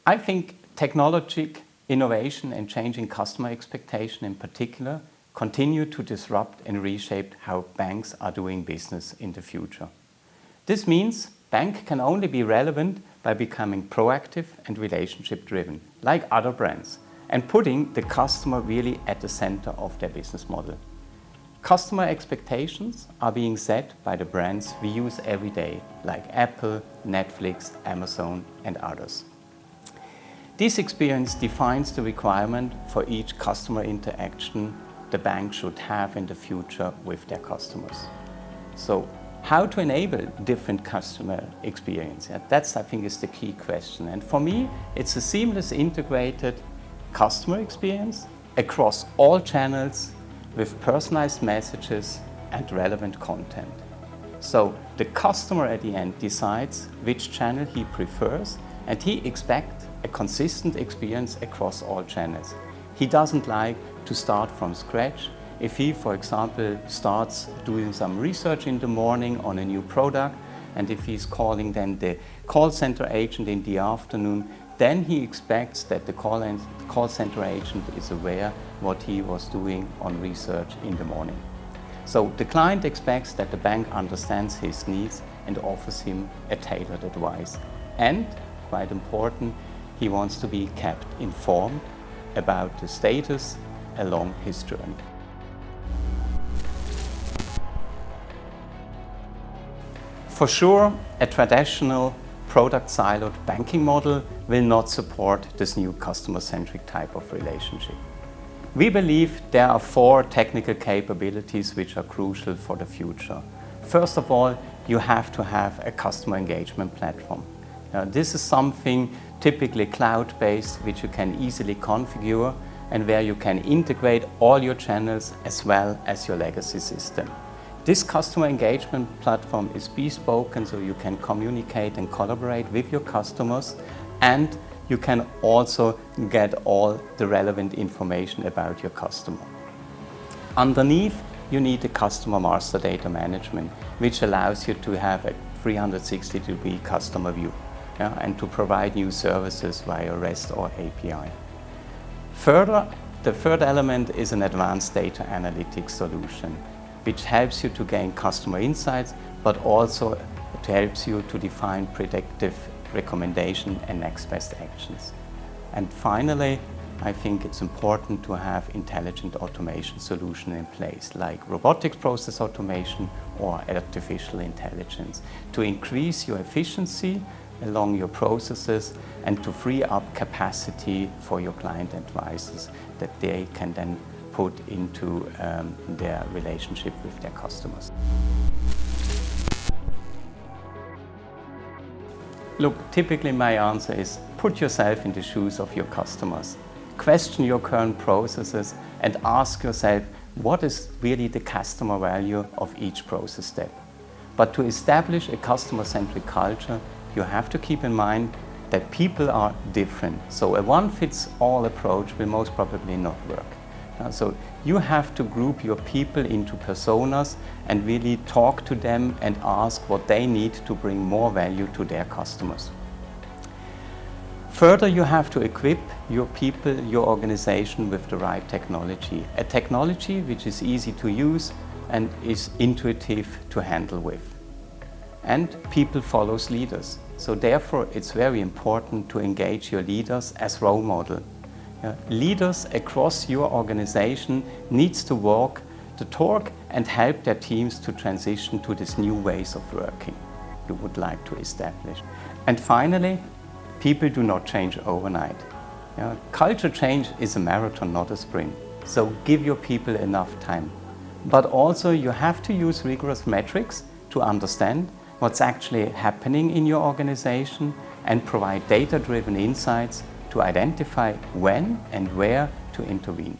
I think technological innovation and changing customer expectation in particular continue to disrupt and reshape how banks are doing business in the future. This means bank can only be relevant by becoming proactive and relationship driven, like other brands, and putting the customer really at the center of their business model. Customer expectations are being set by the brands we use every day, like Apple, Netflix, Amazon, and others. This experience defines the requirement for each customer interaction the bank should have in the future with their customers. So, how to enable different customer experience? That's, I think, is the key question. And for me, it's a seamless, integrated customer experience across all channels with personalized messages and relevant content. So the customer at the end decides which channel he prefers, and he expects a consistent experience across all channels. He doesn't like to start from scratch. If he, for example, starts doing some research in the morning on a new product, and if he's calling then the call center agent in the afternoon, then he expects that the call center agent is aware what he was doing on research in the morning. So the client expects that the bank understands his needs and offers him a tailored advice. And, quite important, he wants to be kept informed about the status along his journey. For sure, a traditional product siloed banking model will not support this new customer-centric type of relationship. We believe there are 4 technical capabilities which are crucial for the future. First of all, you have to have a customer engagement platform. This is something typically cloud-based, which you can easily configure and where you can integrate all your channels as well as your legacy system. This customer engagement platform is bespoke, so you can communicate and collaborate with your customers, and you can also get all the relevant information about your customer. Underneath, you need a customer master data management, which allows you to have a 360-degree customer view, and to provide new services via REST or API. Further, the third element is an advanced data analytics solution, which helps you to gain customer insights, but also it helps you to define predictive recommendation and next best actions. And finally, I think it's important to have intelligent automation solution in place, like robotic process automation or artificial intelligence, to increase your efficiency along your processes and to free up capacity for your client advisors that they can then put into their relationship with their customers. Look, typically my answer is put yourself in the shoes of your customers. Question your current processes and ask yourself what is really the customer value of each process step. But to establish a customer-centric culture, you have to keep in mind that people are different. So a one-fits-all approach will most probably not work. So you have to group your people into personas and really talk to them and ask what they need to bring more value to their customers. Further, you have to equip your people, your organization with the right technology. A technology which is easy to use and is intuitive to handle with. And people follows leaders. So therefore, it's very important to engage your leaders as role model. Leaders across your organization needs to walk the talk and help their teams to transition to these new ways of working you would like to establish. And finally, people do not change overnight. Culture change is a marathon, not a sprint. So give your people enough time. But also you have to use rigorous metrics to understand what's actually happening in your organization and provide data-driven insights to identify when and where to intervene.